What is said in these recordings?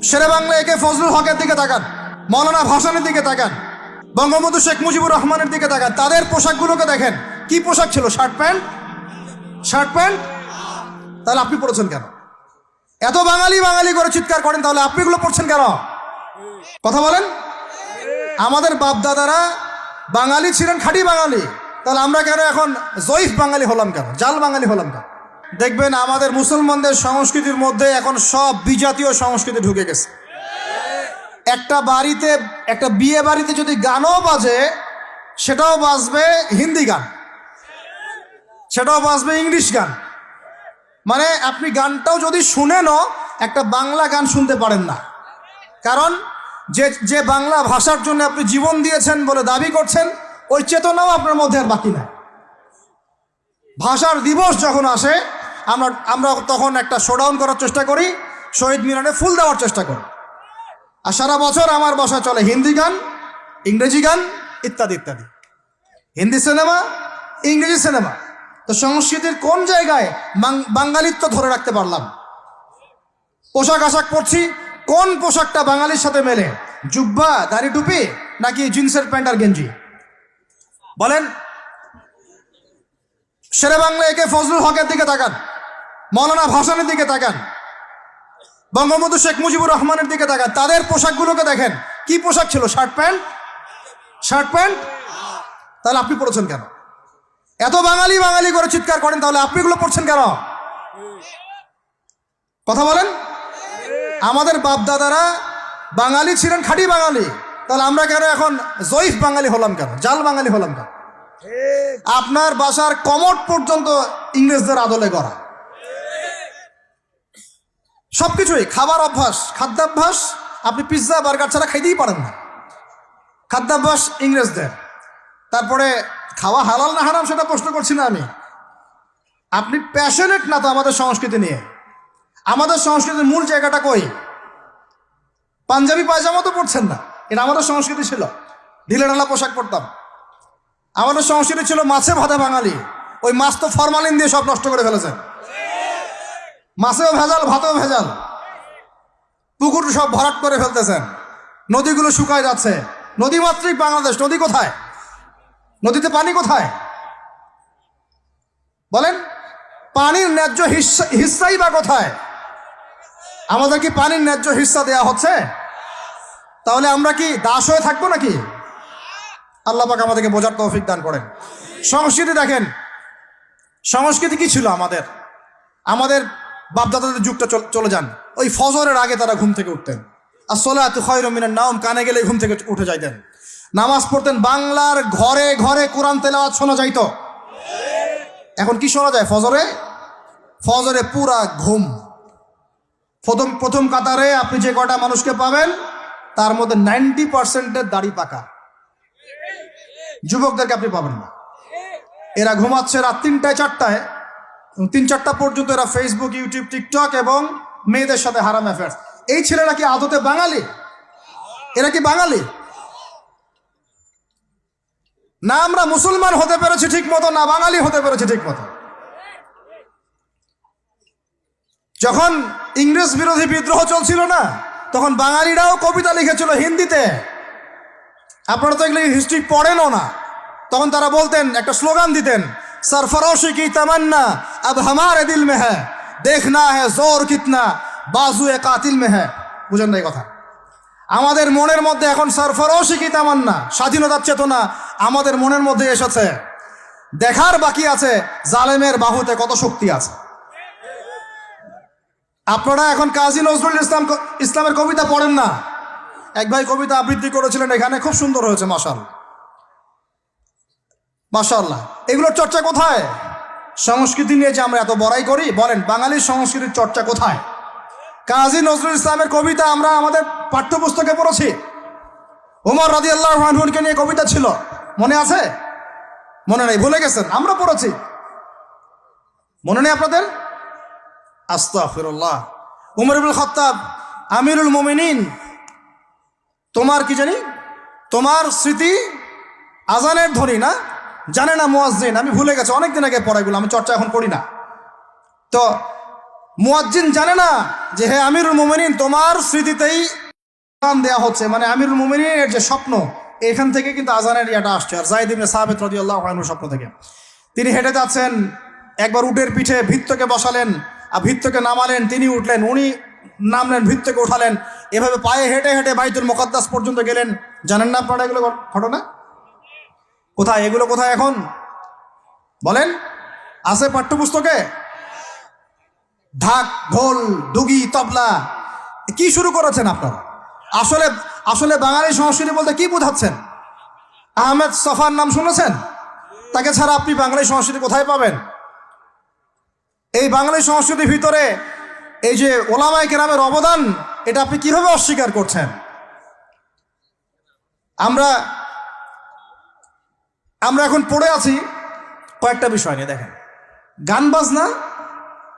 শেরে বাংলা একে ফজলুল হকের দিকে তাকান, মৌলানা ভাসানের দিকে তাকান, বঙ্গবন্ধু শেখ মুজিবুর রহমানের দিকে তাকান। তাদের পোশাকগুলোকে দেখেন, কি পোশাক ছিল? Shirt pant. তাহলে আপনি পড়েছেন কেন? এত বাঙালি বাঙালি করে চিৎকার করেন, তাহলে আপনি এগুলো পড়ছেন কেন? কথা বলেন। আমাদের বাপ দাদারা বাঙালি ছিলেন, খাঁটি বাঙালি, তাহলে আমরা কেন এখন জয়ীফ বাঙালি হলাম কেন, জাল বাঙালি হলাম কেন? দেখবেন আমাদের মুসলমানদের সংস্কৃতির মধ্যে এখন সব বিজাতীয় সংস্কৃতি ঢুকে গেছে। একটা বাড়িতে, একটা বিয়ে বাড়িতে যদি গানও বাজে, সেটাও বাজবে হিন্দি গান, সেটাও বাজবে ইংলিশ গান। মানে আপনি গানটাও যদি শুনেনও একটা বাংলা গান শুনতে পারেন না, কারণ যে বাংলা ভাষার জন্য আপনি জীবন দিয়েছেন বলে দাবি করছেন, ওই চেতনাও আপনার মধ্যে আর বাকি নাই। ভাষার দিবস যখন আসে, আমরা তখন একটা শোডাউন করার চেষ্টা করি, শহীদ মিনারে ফুল দেওয়ার চেষ্টা করি, আর সারা বছর আমার বাসায় চলে হিন্দি গান, ইংরেজি গান, ইত্যাদি ইত্যাদি। হিন্দি সিনেমা, ইংরেজি সিনেমা। তো সংস্কৃতির কোন জায়গায় বাঙালিত্ব ধরে রাখতে পারলাম? পোশাক আশাক পরছি, কোন পোশাকটা বাঙালির সাথে মেলে? জুব্বা, দাড়ি টুপি, নাকি জিন্সের প্যান্ট আর গেঞ্জি? বলেন। শেরে বাংলা একে ফজলুল হকের দিকে তাকান, মৌলানা ভাসানের দিকে তাকান, বঙ্গবন্ধু শেখ মুজিবুর রহমানের দিকে তাকান। তাদের পোশাকগুলোকে দেখেন, কি পোশাক ছিল? Shirt pant. তাহলে আপনি পড়েছেন কেন? এত বাঙালি বাঙালি করে চিৎকার করেন, তাহলে আপনি এগুলো পড়ছেন কেন? কথা বলেন। আমাদের বাপ দাদারা বাঙালি ছিলেন, খাঁটি বাঙালি, তাহলে আমরা কেন এখন জয়ীফ বাঙালি হলাম কেন, জাল বাঙালি হলাম কেন? আপনার বাসার কমোড পর্যন্ত ইংরেজদের আদলে গড়া। সবকিছুই, খাবার অভ্যাস, খাদ্যাভ্যাস, আপনি পিৎজা বার্গার ছাড়া খাইতেই পারেন না, খাদ্যাভ্যাস ইংরেজদের। তারপরে খাওয়া হালাল না হারাম সেটা প্রশ্ন করছি না আমি, আপনি প্যাশনেট না তো আমাদের সংস্কৃতি নিয়ে। আমাদের সংস্কৃতির মূল জায়গাটা কই? পাঞ্জাবি পায়জামা তো পড়ছেন না, এটা আমাদের সংস্কৃতি ছিল, ঢিলেঢালা পোশাক পরতাম। আমাদের সংস্কৃতি ছিল মাছে ভাতে বাঙালি। ওই মাছ তো ফরমালিন দিয়ে সব নষ্ট করে ফেলেছেন, মাছেও ভেজাল, ভাতেও ভেজাল, পুকুর সব ভরাট করে ফেলতেছেন, নদীগুলো শুকায় যাচ্ছে। নদীমাতৃক বাংলাদেশ, নদী কোথায়? নদীতে পানি কোথায়? বলেন। পানির ন্যায্য হিস্সাই বা কোথায়? আমাদের কি পানির ন্যায্য হিস্সা দেয়া হচ্ছে? তাহলে আমরা কি দাস হয়ে থাকবো নাকি? আল্লাহ পাক আমাদেরকে বোঝার তৌফিক দান করেন। সংস্কৃতি দেখেন, সংস্কৃতি কি ছিল আমাদের বাপদাদাদের যুগটা চলে যান, ওই ফজরের আগে তারা ঘুম থেকে উঠতেন, আসসালাতু খায়রুম মিনান নাওম, কানে গেলে ঘুম থেকে উঠে যাইতেন, নামাজ পড়তেন, বাংলার ঘরে ঘরে কোরআন তেলাওয়াত শোনা যাইতো। এখন কি শোনা যায়? ফজরে পুরা ঘুম। প্রথম কাতারে আপনি যে কটা মানুষকে পাবেন, তার মধ্যে 90% দাড়ি পাকা। যুবকদেরকে আপনি পাবেন না। এরা ঘুমাচ্ছে রাত 3টায় 4টায়, 3-4টা পর্যন্ত এরা ফেসবুক, ইউটিউব, টিকটক এবং মেয়েদের সাথে হারাম অ্যাফেয়ার্স। এই ছেলেরা কি আদতে বাঙালি? এরা কি বাঙালি? না আমরা মুসলমান হতে পেরেছি ঠিক মতো, না বাঙালি হতে পেরেছি ঠিক মতো। যখন ইংরেজ বিরোধী বিদ্রোহ চলছিল না, তখন বাঙালিরাও কবিতা লিখেছিল হিন্দিতে। আপনারা তো এগুলো হিস্ট্রি পড়েনও না। তখন তারা বলতেন, একটা স্লোগান দিতেন, सरफरोशी की तमन्ना अब हमारे दिल में है, देखना है जोर कितना बाजुए कातिल में है। বুঝেন না এই কথা? আমাদের মনের মধ্যে এখন সরফরোশি কি তামান্না, স্বাধীনতার চেতনা আমাদের মনের মধ্যে এসেছে। দেখার বাকি আছে জালেমের বাহুতে কত শক্তি আছে। আপনারা এখন কাজী নজরুল ইসলামের কবিতা পড়েন না। এক ভাই কবিতা আবৃত্তি করেছিলেন এখানে, খুব সুন্দর হয়েছে, মাশাআল্লাহ। এগুলোর চর্চা কোথায়? সংস্কৃতি নিয়ে যে আমরা এত বড়াই করি, বলেন বাঙালির সংস্কৃতির চর্চা কোথায়? কাজী নজরুল ইসলামের কবিতা আমরা আমাদের পাঠ্যপুস্তকে পড়েছি। ওমর রাদিয়াল্লাহু আনহুকে নিয়ে কবিতা ছিল, মনে আছে? মনে নেই, ভুলে গেছেন? আমরা পড়েছি, মনে নেই আপনাদের? আস্তাগফিরুল্লাহ। উমর ইবনুল খাত্তাব, আমিরুল মুমিনিন, তোমার কি জানি, তোমার স্মৃতি আজানের ধ্বনি না, জানে না মুয়াজ্জিন। আমি ভুলে গেছি, অনেকদিন আগে পড়াইগুলো, আমি চর্চা এখন করি না। তো মুয়াজ্জিন জানে না যে হে আমিরুল মুমিনিন, তোমার স্মৃতিতেই আযান দেয়া হচ্ছে, মানে আমিরুল মুমিনিনের যে স্বপ্ন, এখান থেকে কিন্তু আজানের ইয়াটা আসছে। আর যায়েদ ইবনে সাবিত রাদিয়াল্লাহু আনহু স্বপ্ন থেকে তিনি হেঁটে যাচ্ছেন, একবার উটের পিঠে ভৃত্যকে বসালেন আর ভৃত্যকে নামালেন, তিনি উঠলেন, উনি নামলেন, ভৃত্যকে উঠালেন, এভাবে পায়ে হেঁটে হেঁটে বাইতুল মুকাদ্দাস পর্যন্ত গেলেন। জানেন না আপনারা এগুলো ঘটনা? কোথায় এগুলো, কোথায় এখন বলেন? আছে পাঠ্যপুস্তকে? ঢাক, ঢোল, ডুগি, তবলা, কি শুরু করেছেন আপনারা? আসলে আসলে বাঙালি সংস্কৃতি বলতে কি বোঝাচ্ছেন? আহমেদ সফার নাম শুনেছেন? তাকে ছাড়া আপনি বাঙালি সংস্কৃতি কোথায় পাবেন? এই বাঙালি সংস্কৃতির ভিতরে এই যে ওলামায়ে কেরামের অবদান, এটা আপনি কিভাবে অস্বীকার করছেন? আমরা আমরা এখন পড়ে আছি কয়েকটা বিষয় নিয়ে। দেখেন, গান বাজনা,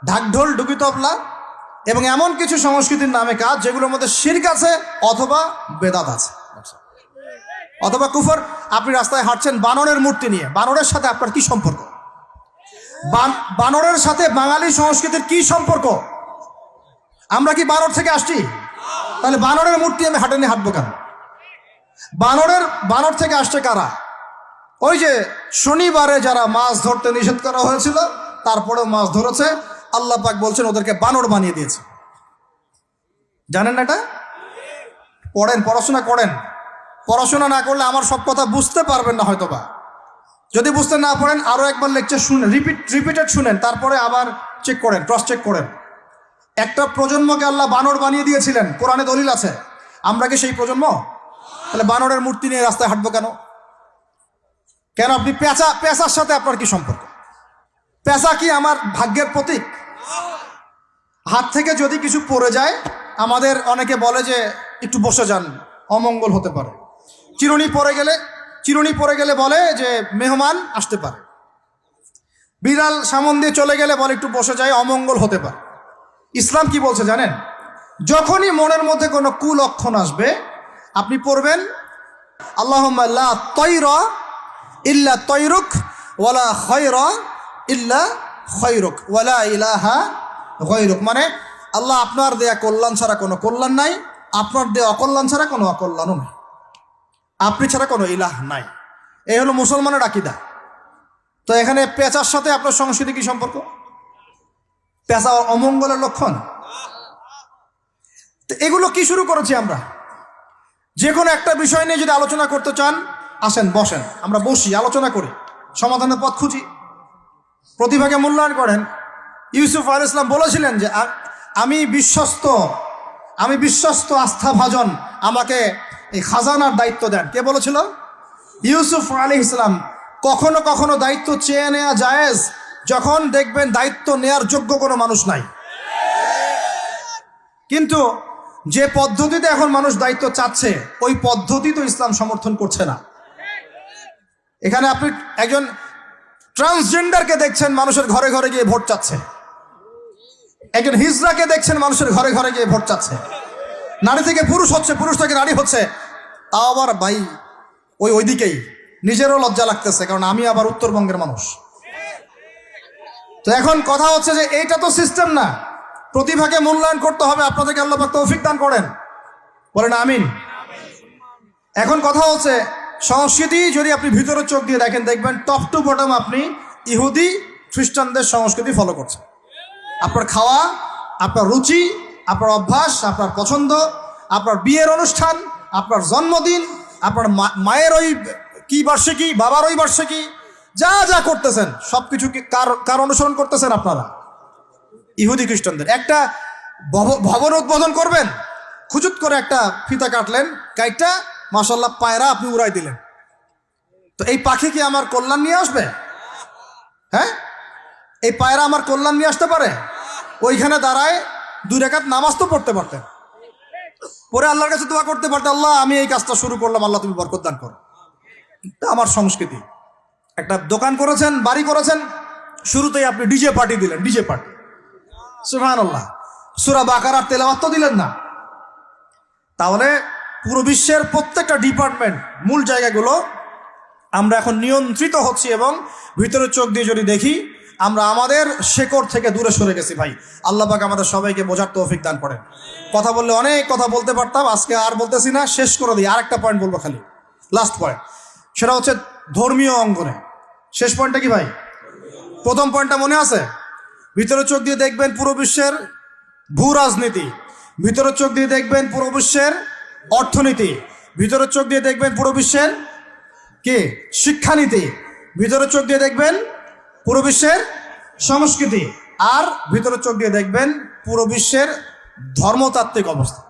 ঢাকঢোল, ডুগি, তবলা এবং এমন কিছু সংস্কৃতির নামে কাজ যেগুলোর মধ্যে শিরক আছে অথবা বেদাত আছে অথবা কুফর। আপনি রাস্তায় হাঁটছেন বানরের মূর্তি নিয়ে, বানরের সাথে আপনার কি সম্পর্ক? বানরের সাথে বাঙালি সংস্কৃতির কি সম্পর্ক? আমরা কি বানর থেকে আসছি? তাহলে বানরের মূর্তি আমি হাটে নিয়ে হাঁটবো কেন? বানর থেকে আসছে কারা? ওই যে শনিবারে যারা মাছ ধরতে নিষেধ করা হয়েছিল, তারপরেও মাছ ধরেছে, আল্লাহ পাক বলছেন ওদেরকে বানর বানিয়ে দিয়েছে। জানেন না এটা? পড়েন, পড়াশোনা করেন। পড়াশোনা না করলে আমার সব কথা বুঝতে পারবেন না হয়তোবা। যদি বুঝতে না পারেন আরও একবার লেকচার শুনেন, রিপিটেড শুনেন, তারপরে আবার চেক করেন, ক্রস চেক করেন। একটা প্রজন্মকে আল্লাহ বানর বানিয়ে দিয়েছিলেন, কোরআনে দলিল আছে। আমরা কি সেই প্রজন্ম? তাহলে বানরের মূর্তি নিয়ে রাস্তায় হাঁটবো কেন? কেন আপনি পেঁচার সাথে আপনার কি সম্পর্ক? পেঁচা কি আমার ভাগ্যের প্রতীক? হাত থেকে যদি কিছু পড়ে যায়, আমাদের অনেকে বলে যে একটু বসে যান, অমঙ্গল হতে পারে। চিরুনি পড়ে গেলে বলে যে মেহমান আসতে পারে। বিড়াল সামন দিয়ে চলে গেলে বলে একটু বসে যায়, অমঙ্গল হতে পারে। ইসলাম কি বলছে জানেন? যখনই মনের মধ্যে কোনো কুলক্ষণ আসবে, আপনি পড়বেন আল্লাহুম্মা লা তায়রা ইল্লা তায়রুক ওয়ালা খায়রা ইল্লা খায়রুক ওয়ালা ইলাহা গায়রুক। মানে আল্লাহ আপনার দেয়া কল্যাণ ছাড়া কোনো কল্যাণ নাই, আপনার দেয়া অকল্যাণ ছাড়া কোনো অকল্যাণও নাই, আপনি ছাড়া কোনো ইলাহ নাই। এই হলো মুসলমানের আকীদা। তো এখানে পেঁচার সাথে আপনার সংস্কৃতি কি সম্পর্ক? পেঁচা অমঙ্গলের লক্ষণ? তো এগুলো কি শুরু করেছি আমরা? যে কোনো একটা বিষয় নিয়ে যদি আলোচনা করতে চান, আসেন, বসেন, আমরা বসি, আলোচনা করি, সমাধানের পথ খুঁজি, প্রতিভাকে মূল্যায়ন করেন। ইউসুফ আলাইহিস সালাম বলেছিলেন যে আমি বিশ্বস্ত আস্থাভাজন, আমাকে এই খাজানার দায়িত্ব দেন। কে বলেছিল? ইউসুফ আলাইহিস সালাম। কখনো কখনো দায়িত্ব চেয়ে নেওয়া জায়েজ, যখন দেখবেন দায়িত্ব নেয়ার যোগ্য কোনো মানুষ নাই। কিন্তু যে পদ্ধতিতে এখন মানুষ দায়িত্ব চাচ্ছে, ওই পদ্ধতি তো ইসলাম সমর্থন করছে না। এখানে আপনি একজন ট্রান্সজেন্ডারকে দেখছেন মানুষের ঘরে ঘরে গিয়ে ভোট চাচ্ছে, একজন হিজড়াকে দেখছেন মানুষের ঘরে ঘরে গিয়ে ভোট চাচ্ছে, নারী থেকে পুরুষ হচ্ছে, পুরুষ থেকে নারী হচ্ছে। তাও আবার ভাই ওইদিকেই নিজেরও লজ্জা লাগতেছে, কারণ আমি আবার উত্তরবঙ্গের মানুষ। তো এখন কথা হচ্ছে যে এইটা তো সিস্টেম না, প্রতিভাকে মূল্যায়ন করতে হবে। আপনাদেরকে আল্লাহ পাক তৌফিক দান করেন, বলেন আমিন। এখন কথা হচ্ছে সংস্কৃতি যদি আপনি ভিতরে চোখ দিয়ে দেখেন, দেখবেন টপ টু বটম আপনি ইহুদি খ্রিস্টানদের সংস্কৃতি ফলো করছেন। আপনার খাওয়া, আপনার রুচি, আপনার অভ্যাস, আপনার পছন্দ, আপনার বিয়ের অনুষ্ঠান, আপনার জন্মদিন, আপনার মায়ের ওই কি বার্ষিকী, বাবার ওই বার্ষিকী, যা যা করতেছেন সব কিছু কার অনুসরণ করতেছেন আপনারা? ইহুদি খ্রিস্টানদের। একটা ভবন উদ্বোধন করবেন, খুচুত করে একটা ফিতা কাটলেন, কাইটটা মাশাআল্লাহ পায়রা আপনি উড়াই দিলেন। তো এই পাখি কি আমার কল্যাণ নিয়ে আসবে? হ্যাঁ, এই পায়রা আমার কল্যাণ নিয়ে আসতে পারে? ওইখানে দাঁড়ায় 2 রাকাত নামাজ তো পড়তে পারতেন, পরে আল্লাহর কাছে দোয়া করতে পারতেন, আল্লাহ আমি এই কাজটা শুরু করলাম, আল্লাহ তুমি বরকত দান করো। এটা আমার সংস্কৃতি। একটা দোকান করেছেন, বাড়ি করেছেন, শুরুতেই আপনি ডিজে পার্টি দিলেন, ডিজে পার্টি, সুবহানাল্লাহ। সূরা বাকারার তেলাওয়াত তো দিলেন না। তাহলে পুরো বিশ্বের প্রত্যেকটা ডিপার্টমেন্ট, মূল জায়গাগুলো আমরা এখন নিয়ন্ত্রিত হচ্ছি। এবং ভিতরে চোখ দিয়ে যদি দেখি, আমরা আমাদের শেকড় থেকে দূরে সরে গেছি ভাই। আল্লাহ পাক আমাদের সবাইকে বোঝার তৌফিক দান করেন। কথা বললে অনেক কথা বলতে পারতাম, আজকে আর বলতেছি না, শেষ করে দিই। আরেকটা পয়েন্ট বলবো, খালি লাস্ট পয়েন্ট, সেটা হচ্ছে ধর্মীয় অঙ্গনে। শেষ পয়েন্টটা কি ভাই? প্রথম পয়েন্টটা মনে আছে? ভিতরে চোখ দিয়ে দেখবেন পুরো বিশ্বের ভূ রাজনীতি, ভিতরে চোখ দিয়ে দেখবেন পুরো বিশ্বের অর্থনীতি, ভিতরে চোখ দিয়ে দেখবেন পুরো বিশ্বের কি শিক্ষানীতি, ভিতরে চোখ দিয়ে দেখবেন পুরো বিশ্বের সংস্কৃতি, আর ভিতরে চোখ দিয়ে দেখবেন পুরো বিশ্বের ধর্মতাত্ত্বিক অবস্থা।